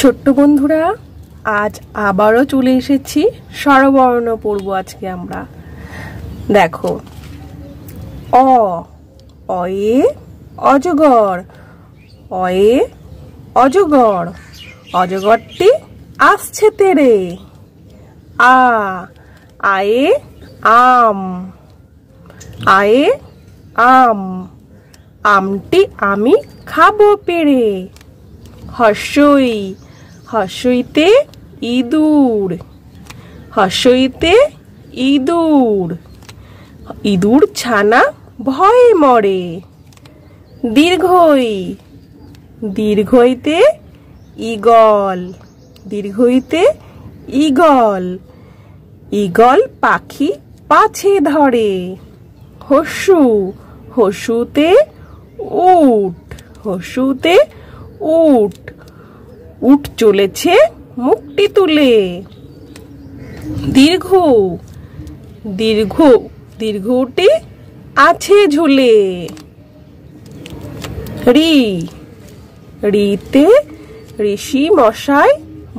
ছোট্ট বন্ধুরা, আজ আবারও চলে এসেছি স্বরবর্ণ পড়ব। আজকে আমরা দেখো, অয়ে অজগর, অয়ে অজগর, অজগরটি আসছে তেরে। আয়ে আম, আয়ে আম, আমটি আমি খাবো পেড়ে। হর্ষই, হর্ষইতে ইঁদুর, হর্ষইতে ইঁদুর, ইঁদুর ছানা ভয়ে মরে। দীর্ঘই, দীর্ঘইতে ঈগল, দীর্ঘইতে ঈগল, ঈগল পাখি পাছে ধরে। হর্ষু, হর্ষুতে উট, হর্ষুতে উট, উট চলেছে মুখটি তুলে। দীর্ঘ, দীর্ঘ, দীর্ঘটি আছে ঝুলে। রি, রিতে ঋষি মশাই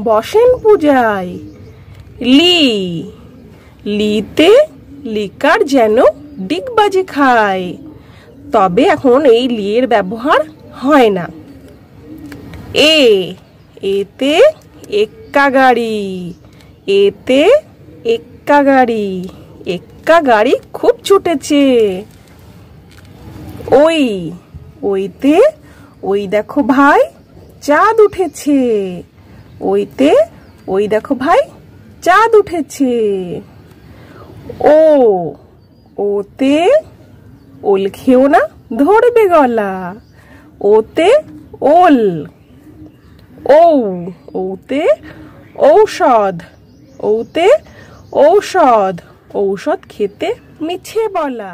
বসেন পূজায়। লি, লিতে লিকার যেন ডিগবাজি খায়, তবে এখন এই লিয়ের ব্যবহার হয় না। এতে এক্কা গাড়ি, এতে এক্কা গাড়ি, এক্কা গাড়ি খুব ছুটেছে। ওইতে ওই দেখো ভাই চাঁদ উঠেছে, ওইতে ওই দেখো ভাই চাঁদ উঠেছে। ওতে ওল খেও না ধরবে গলা, ওতে ওল। ওতে ঔষধ, ওতে ঔষধ, ঔষধ খেতে মিছে বলা।